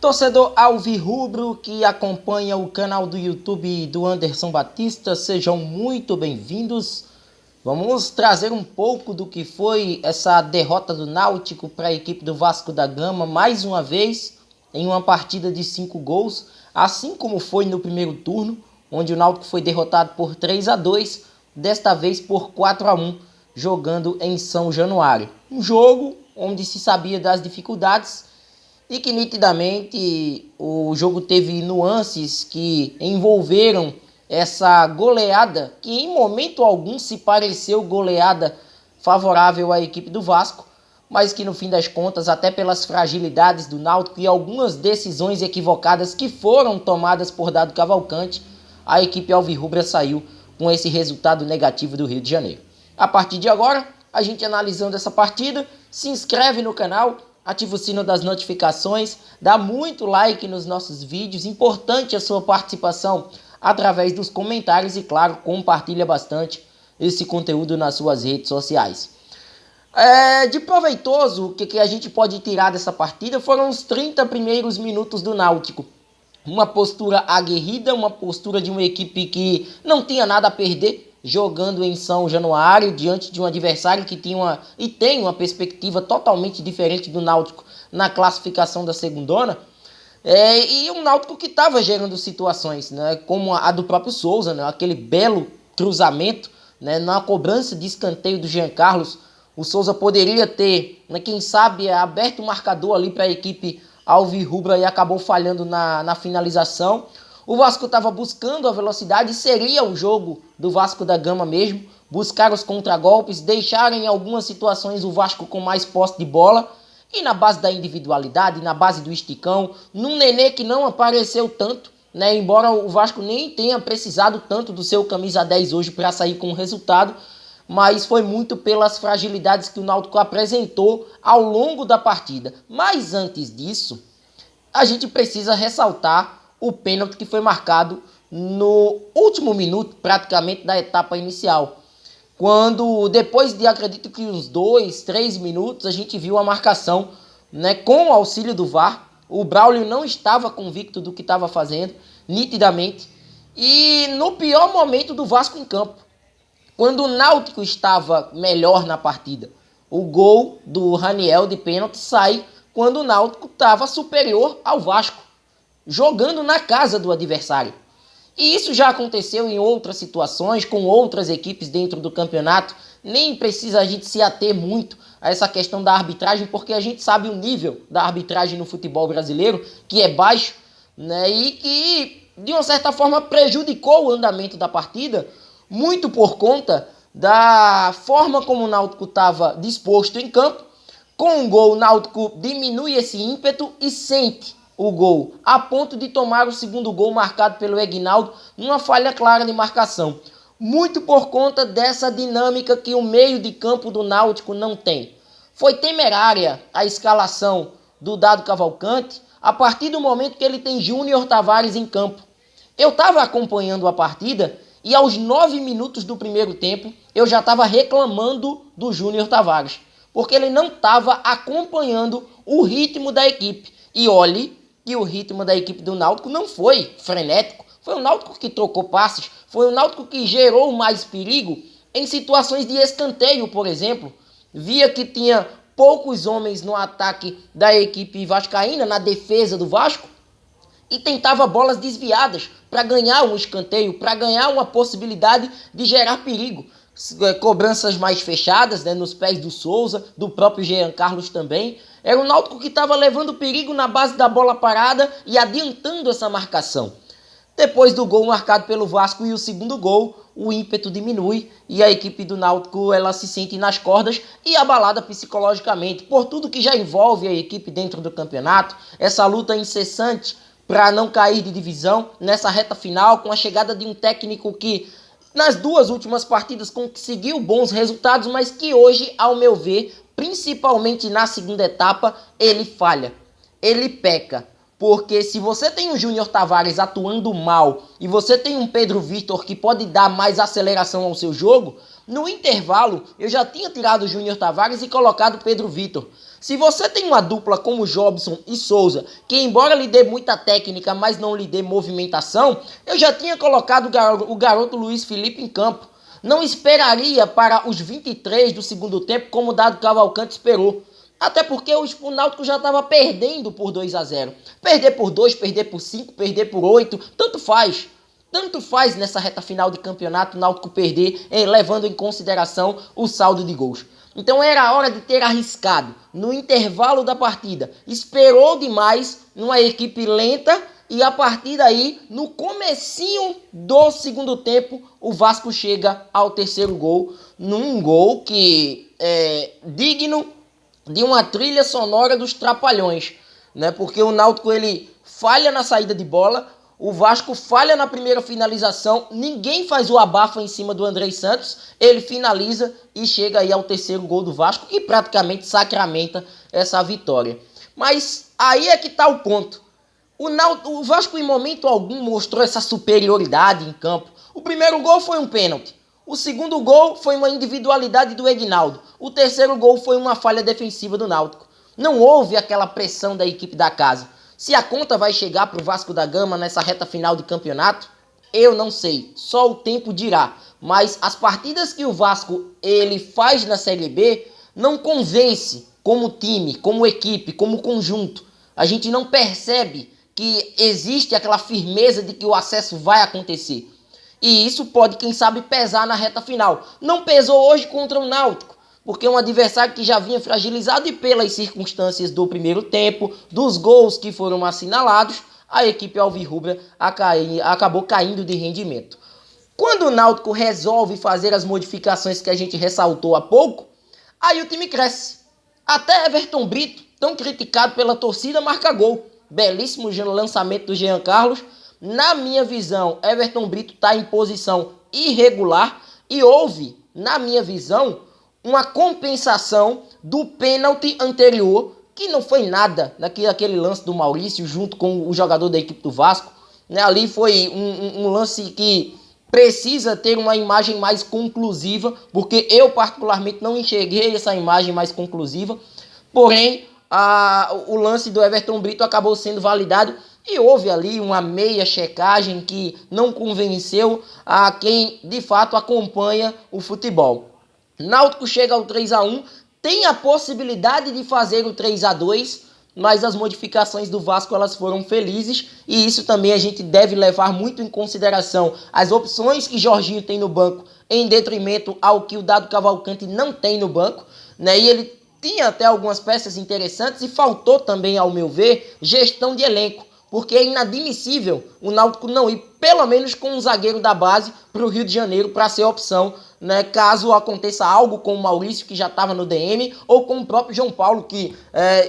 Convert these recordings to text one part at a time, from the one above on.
Torcedor alvirrubro que acompanha o canal do YouTube do Anderson Batista, sejam muito bem-vindos. Vamos trazer um pouco do que foi essa derrota do Náutico para a equipe do Vasco da Gama, mais uma vez, em uma partida de 5 gols, assim como foi no primeiro turno, onde o Náutico foi derrotado por 3-2, desta vez por 4-1, jogando em São Januário. Um jogo onde se sabia das dificuldades, e que nitidamente o jogo teve nuances que envolveram essa goleada, que em momento algum se pareceu goleada favorável à equipe do Vasco, mas que no fim das contas, até pelas fragilidades do Náutico e algumas decisões equivocadas que foram tomadas por Dado Cavalcante, a equipe alvirrubra saiu com esse resultado negativo do Rio de Janeiro. A partir de agora, a gente analisando essa partida, se inscreve no canal, ativa o sino das notificações, dá muito like nos nossos vídeos, importante a sua participação através dos comentários e, claro, compartilha bastante esse conteúdo nas suas redes sociais. De proveitoso, o que a gente pode tirar dessa partida foram os 30 primeiros minutos do Náutico. Uma postura aguerrida, uma postura de uma equipe que não tinha nada a perder, jogando em São Januário, diante de um adversário que tem uma perspectiva totalmente diferente do Náutico na classificação da segundona. E um Náutico que estava gerando situações, né, como a do próprio Souza, né, aquele belo cruzamento, né, na cobrança de escanteio do Jean Carlos. O Souza poderia ter, né, quem sabe, aberto o marcador ali para a equipe alvirrubra e acabou falhando na finalização. O Vasco estava buscando a velocidade, seria o jogo do Vasco da Gama mesmo, buscar os contragolpes, deixar em algumas situações o Vasco com mais posse de bola, e na base da individualidade, na base do esticão, num Nenê que não apareceu tanto, né, embora o Vasco nem tenha precisado tanto do seu camisa 10 hoje para sair com o resultado, mas foi muito pelas fragilidades que o Náutico apresentou ao longo da partida. Mas antes disso, a gente precisa ressaltar o pênalti que foi marcado no último minuto, praticamente, da etapa inicial. Quando, depois de, acredito que uns 2, 3 minutos, a gente viu a marcação, né, com o auxílio do VAR. O Braulio não estava convicto do que estava fazendo, nitidamente. E no pior momento do Vasco em campo, quando o Náutico estava melhor na partida, o gol do Raniel de pênalti sai quando o Náutico estava superior ao Vasco, jogando na casa do adversário. E isso já aconteceu em outras situações, com outras equipes dentro do campeonato. Nem precisa a gente se ater muito a essa questão da arbitragem, porque a gente sabe o nível da arbitragem no futebol brasileiro, que é baixo, né, e que, de uma certa forma, prejudicou o andamento da partida, muito por conta da forma como o Náutico estava disposto em campo. Com o gol, o Náutico diminui esse ímpeto e sente o gol, a ponto de tomar o segundo gol marcado pelo Egnaldo numa falha clara de marcação. Muito por conta dessa dinâmica que o meio de campo do Náutico não tem. Foi temerária a escalação do Dado Cavalcante a partir do momento que ele tem Júnior Tavares em campo. Eu estava acompanhando a partida e aos 9 minutos do primeiro tempo eu já estava reclamando do Júnior Tavares, porque ele não estava acompanhando o ritmo da equipe. E olhe que o ritmo da equipe do Náutico não foi frenético. Foi o Náutico que trocou passes, foi o Náutico que gerou mais perigo em situações de escanteio, por exemplo. Via que tinha poucos homens no ataque da equipe vascaína, na defesa do Vasco, e tentava bolas desviadas para ganhar um escanteio, para ganhar uma possibilidade de gerar perigo. Cobranças mais fechadas, né, nos pés do Souza, do próprio Jean Carlos também. Era o Náutico que estava levando perigo na base da bola parada e adiantando essa marcação. Depois do gol marcado pelo Vasco e o segundo gol, o ímpeto diminui e a equipe do Náutico ela se sente nas cordas e abalada psicologicamente por tudo que já envolve a equipe dentro do campeonato, essa luta incessante para não cair de divisão nessa reta final, com a chegada de um técnico que nas duas últimas partidas conseguiu bons resultados, mas que hoje, ao meu ver, principalmente na segunda etapa, ele falha, ele peca. Porque se você tem um Júnior Tavares atuando mal e você tem um Pedro Vitor que pode dar mais aceleração ao seu jogo, no intervalo eu já tinha tirado o Júnior Tavares e colocado o Pedro Vitor. Se você tem uma dupla como Jobson e Souza, que embora lhe dê muita técnica, mas não lhe dê movimentação, eu já tinha colocado o garoto Luiz Felipe em campo. Não esperaria para os 23 do segundo tempo, como o Dado Cavalcante esperou. Até porque o Náutico já estava perdendo por 2-0. Perder por 2, perder por 5, perder por 8, tanto faz. Tanto faz nessa reta final de campeonato o Náutico perder, levando em consideração o saldo de gols. Então era hora de ter arriscado no intervalo da partida. Esperou demais numa equipe lenta e a partir daí, no comecinho do segundo tempo, o Vasco chega ao terceiro gol, num gol que é digno de uma trilha sonora dos Trapalhões, né? Porque o Náutico ele falha na saída de bola, o Vasco falha na primeira finalização, ninguém faz o abafa em cima do Andrei Santos, ele finaliza e chega aí ao terceiro gol do Vasco, que praticamente sacramenta essa vitória. Mas aí é que está o ponto. O Vasco em momento algum mostrou essa superioridade em campo. O primeiro gol foi um pênalti. O segundo gol foi uma individualidade do Egnaldo. O terceiro gol foi uma falha defensiva do Náutico. Não houve aquela pressão da equipe da casa. Se a conta vai chegar para o Vasco da Gama nessa reta final de campeonato, eu não sei. Só o tempo dirá. Mas as partidas que o Vasco ele faz na Série B não convence como time, como equipe, como conjunto. A gente não percebe que existe aquela firmeza de que o acesso vai acontecer. E isso pode, quem sabe, pesar na reta final. Não pesou hoje contra o Náutico, porque é um adversário que já vinha fragilizado e pelas circunstâncias do primeiro tempo, dos gols que foram assinalados, a equipe alvirrubra acabou caindo de rendimento. Quando o Náutico resolve fazer as modificações que a gente ressaltou há pouco, aí o time cresce. Até Everton Brito, tão criticado pela torcida, marca gol. Belíssimo lançamento do Jean Carlos. Na minha visão, Everton Brito está em posição irregular e houve, na minha visão, uma compensação do pênalti anterior, que não foi nada naquele lance do Maurício junto com o jogador da equipe do Vasco. Ali foi um lance que precisa ter uma imagem mais conclusiva, porque eu particularmente não enxerguei essa imagem mais conclusiva, porém o lance do Everton Brito acabou sendo validado e houve ali uma meia checagem que não convenceu a quem de fato acompanha o futebol. Náutico chega ao 3-1, tem a possibilidade de fazer o 3-2, mas as modificações do Vasco elas foram felizes e isso também a gente deve levar muito em consideração as opções que Jorginho tem no banco em detrimento ao que o Dado Cavalcante não tem no banco, né? E ele tinha até algumas peças interessantes e faltou também, ao meu ver, gestão de elenco, porque é inadmissível o Náutico não ir pelo menos com um zagueiro da base para o Rio de Janeiro para ser opção, né, caso aconteça algo com o Maurício, que já estava no DM, ou com o próprio João Paulo, que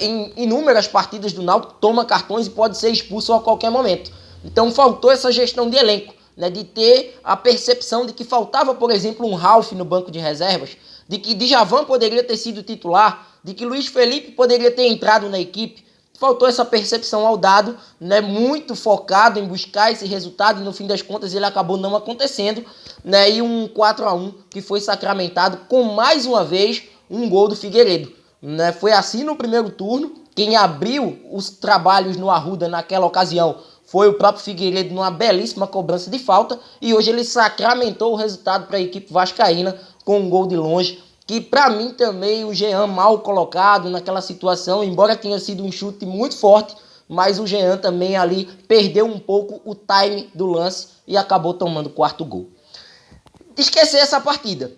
em inúmeras partidas do Náutico toma cartões e pode ser expulso a qualquer momento. Então faltou essa gestão de elenco, né, de ter a percepção de que faltava, por exemplo, um Ralf no banco de reservas, de que Djavan poderia ter sido titular, de que Luiz Felipe poderia ter entrado na equipe. Faltou essa percepção ao Dado, né, muito focado em buscar esse resultado e no fim das contas ele acabou não acontecendo, né, e um 4-1 que foi sacramentado com mais uma vez um gol do Figueiredo, né. Foi assim no primeiro turno, quem abriu os trabalhos no Arruda naquela ocasião foi o próprio Figueiredo numa belíssima cobrança de falta e hoje ele sacramentou o resultado para a equipe vascaína com um gol de longe, que para mim também o Jean mal colocado naquela situação, embora tenha sido um chute muito forte, mas o Jean também ali perdeu um pouco o time do lance e acabou tomando o quarto gol. Esquecer essa partida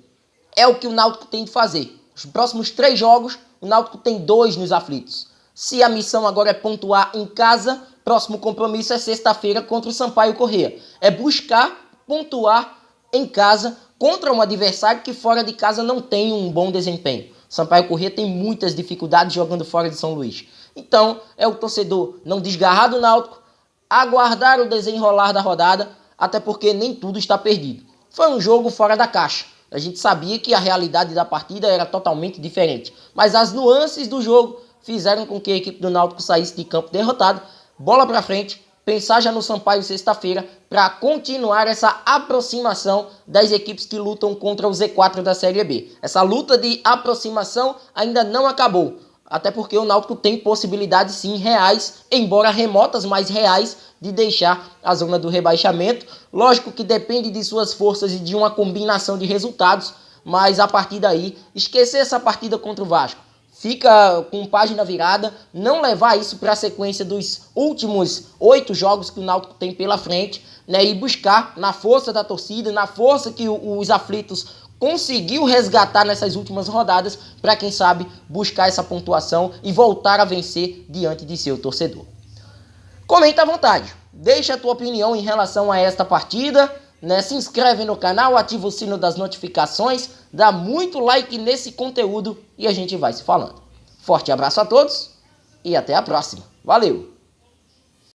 é o que o Náutico tem de fazer. Os próximos 3 jogos, o Náutico tem 2 nos aflitos. Se a missão agora é pontuar em casa, próximo compromisso é sexta-feira contra o Sampaio Corrêa. É buscar pontuar em casa contra um adversário que fora de casa não tem um bom desempenho. Sampaio Corrêa tem muitas dificuldades jogando fora de São Luís. Então, é o torcedor não desgarrar do Náutico, aguardar o desenrolar da rodada, até porque nem tudo está perdido. Foi um jogo fora da caixa. A gente sabia que a realidade da partida era totalmente diferente. Mas as nuances do jogo fizeram com que a equipe do Náutico saísse de campo derrotada. Bola para frente, pensar já no Sampaio sexta-feira para continuar essa aproximação das equipes que lutam contra o Z4 da Série B. Essa luta de aproximação ainda não acabou. até porque o Náutico tem possibilidades sim reais, embora remotas, mas reais, de deixar a zona do rebaixamento. Lógico que depende de suas forças e de uma combinação de resultados, mas a partir daí, esquecer essa partida contra o Vasco. Fica com página virada, não levar isso para a sequência dos últimos 8 jogos que o Náutico tem pela frente, né, e buscar na força da torcida, na força que os aflitos conseguiu resgatar nessas últimas rodadas, para quem sabe buscar essa pontuação e voltar a vencer diante de seu torcedor. Comenta à vontade, deixa a tua opinião em relação a esta partida, né? Se inscreve no canal, ativa o sino das notificações, dá muito like nesse conteúdo e a gente vai se falando. Forte abraço a todos e até a próxima. Valeu!